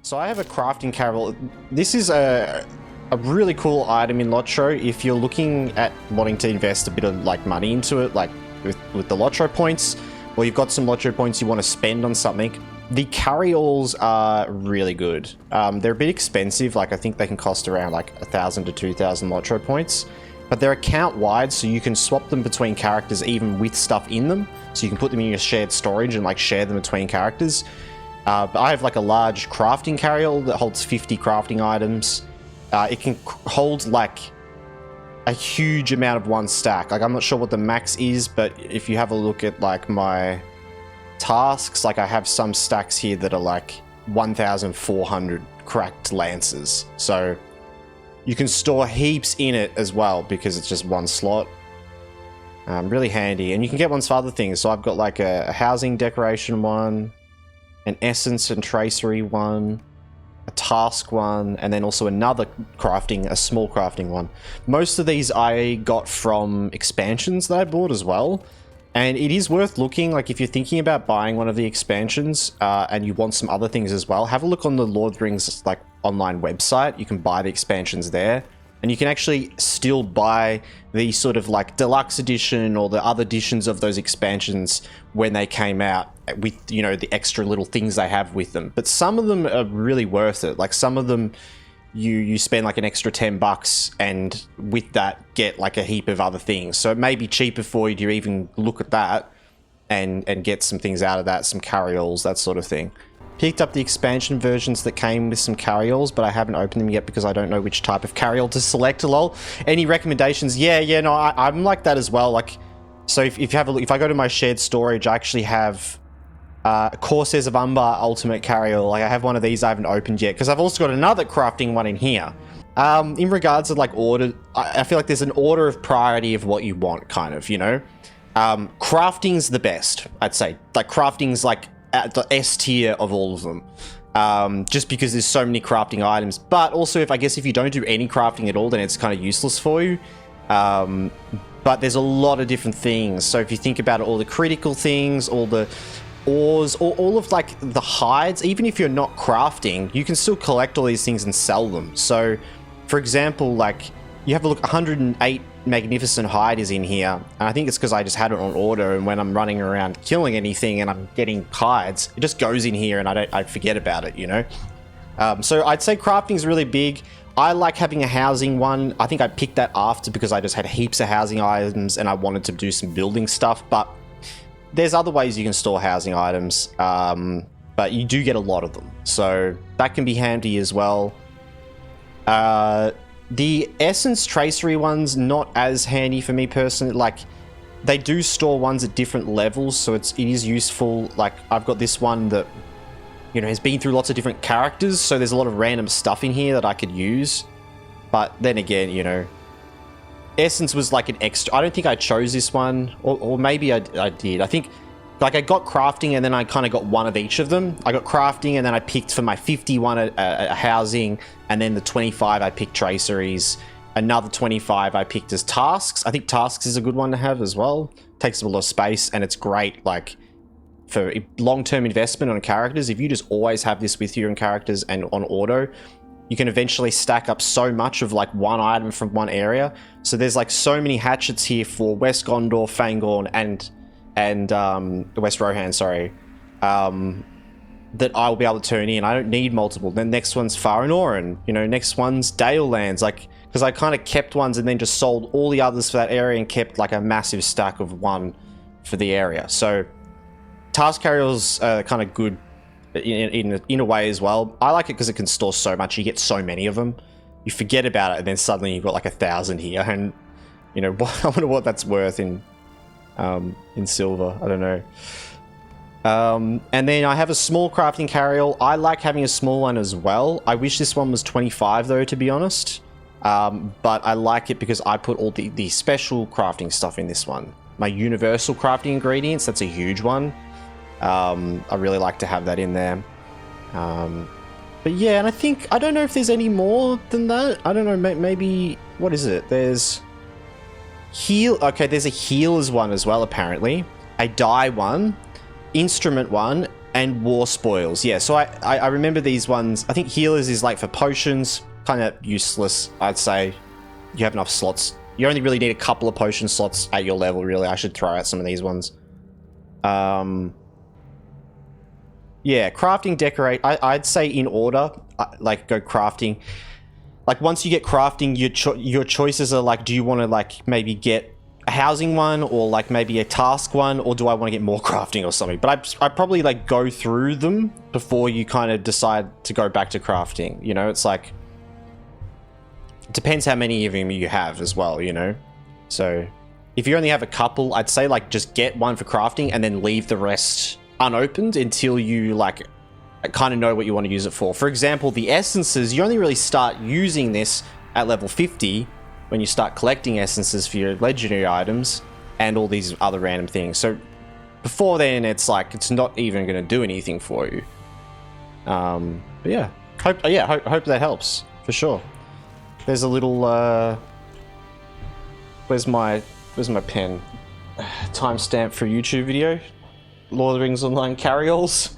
So I have a crafting carrel. This is a really cool item in LOTRO if you're looking at wanting to invest a bit of like money into it, like with the LOTRO points, or you've got some LOTRO points you want to spend on something. The carryalls are really good. They're a bit expensive. Like I think they can cost around like 1,000 to 2,000 LOTRO points, but they're account wide, so you can swap them between characters even with stuff in them. So you can put them in your shared storage and like share them between characters. But I have like a large crafting carryall that holds 50 crafting items. It can hold like a huge amount of one stack. Like I'm not sure what the max is, but if you have a look at like my tasks, like I have some stacks here that are like 1,400 cracked lances. So you can store heaps in it as well because it's just one slot. Really handy. And you can get ones for other things. So I've got like a housing decoration one, an essence and tracery one, a task one, and then also another crafting, a small crafting one. Most of these I got from expansions that I bought as well. And it is worth looking, like if you're thinking about buying one of the expansions and you want some other things as well, have a look on the Lord of the Rings like online website. You can buy the expansions there. And you can actually still buy the sort of like deluxe edition or the other editions of those expansions when they came out with, you know, the extra little things they have with them. But some of them are really worth it. Like some of them you spend like an extra $10 and with that get like a heap of other things. So it may be cheaper for you to even look at that and get some things out of that, some carryalls, that sort of thing. Picked up the expansion versions that came with some carryalls, but I haven't opened them yet because I don't know which type of carryall to select. Lol. Any recommendations? Yeah, no, I'm like that as well. Like, so if you have a look, if I go to my shared storage, I actually have Corsairs of Umbar Ultimate Carryall. Like I have one of these I haven't opened yet because I've also got another crafting one in here. In regards to like order, I feel like there's an order of priority of what you want, kind of, you know. Crafting's the best, I'd say. Like crafting's like at the S tier of all of them, just because there's so many crafting items. But also, if you don't do any crafting at all, then it's kind of useless for you. But there's a lot of different things. So if you think about it, all the critical things, all the ores, all of like the hides, even if you're not crafting, you can still collect all these things and sell them. So for example, like you have a look, 108 magnificent hide is in here, and I think it's because I just had it on order, and when I'm running around killing anything and I'm getting hides, it just goes in here and I forget about it, you know. So I'd say crafting is really big. I like having a housing one. I think I picked that after because I just had heaps of housing items and I wanted to do some building stuff, but there's other ways you can store housing items, but you do get a lot of them, so that can be handy as well. The essence tracery ones, not as handy for me personally. Like they do store ones at different levels, so it is useful. Like I've got this one that, you know, has been through lots of different characters, so there's a lot of random stuff in here that I could use. But then again, you know, essence was like an extra. I don't think I chose this one, or maybe I did. I think like I got crafting and then I kind of got one of each of them. I got crafting and then I picked for my 51 a housing, and then the 25 I picked traceries. Another 25 I picked as tasks. I think tasks is a good one to have as well. Takes up a lot of space and it's great like for long-term investment on characters. If you just always have this with you on characters and on auto, you can eventually stack up so much of like one item from one area. So there's like so many hatchets here for West Gondor, Fangorn, and West Rohan, sorry, that I'll be able to turn in. I don't need multiple. Then next one's Faranoran, you know, next one's Dale Lands, like, because I kind of kept ones and then just sold all the others for that area and kept like a massive stack of one for the area. So task carryals are kind of good in a way as well. I like it because it can store so much. You get so many of them, you forget about it, and then suddenly you've got like 1,000 here, and you know, I wonder what that's worth in silver. I don't know. And then I have a small crafting carryall. I like having a small one as well. I wish this one was 25 though, to be honest. But I like it because I put all the special crafting stuff in this one. My universal crafting ingredients, that's a huge one. I really like to have that in there. But yeah, and I don't know if there's any more than that. I don't know, maybe, what is it? There's heal. Okay, there's a healers one as well, apparently. A die one, instrument one, and war spoils. Yeah, so I remember these ones. I think healers is like for potions, kind of useless, I'd say. You have enough slots. You only really need a couple of potion slots at your level, really. I should throw out some of these ones. Yeah, crafting, decorate. I'd say in order, like go crafting. Like once you get crafting, your choices are like, do you want to like maybe get a housing one or like maybe a task one, or do I want to get more crafting or something? But I probably like go through them before you kind of decide to go back to crafting. You know, it's like, it depends how many of them you have as well, you know? So if you only have a couple, I'd say like just get one for crafting and then leave the rest unopened until you like kind of know what you want to use it for. For example, the essences, you only really start using this at level 50 when you start collecting essences for your legendary items and all these other random things. So before then, it's like, it's not even going to do anything for you. But yeah, hope that helps for sure. There's a little, where's my pen? Timestamp for a YouTube video. Lord of the Rings Online carry-alls.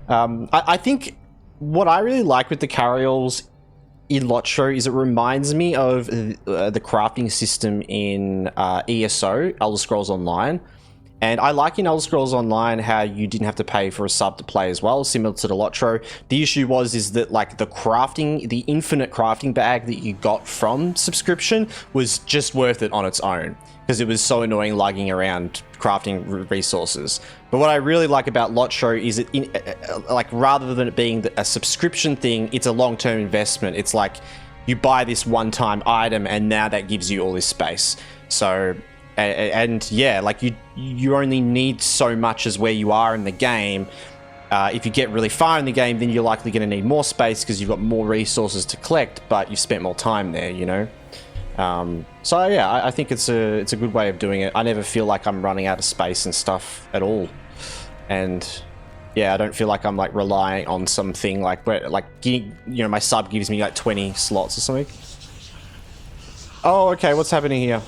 I think what I really like with the carry-alls in LOTRO is it reminds me of the crafting system in ESO, Elder Scrolls Online. And I like in Elder Scrolls Online how you didn't have to pay for a sub to play as well, similar to the LOTRO. The issue is that like the crafting, the infinite crafting bag that you got from subscription was just worth it on its own, because it was so annoying lugging around crafting resources. But what I really like about LOTRO is it, like rather than it being a subscription thing, it's a long-term investment. It's like you buy this one-time item and now that gives you all this space. So, and yeah, like you only need so much as where you are in the game. If you get really far in the game, then you're likely going to need more space because you've got more resources to collect, but you've spent more time there, you know? So yeah, I think it's a good way of doing it. I never feel like I'm running out of space and stuff at all. And yeah, I don't feel like I'm like relying on something like where like, you know, my sub gives me like 20 slots or something. Oh, okay, what's happening here?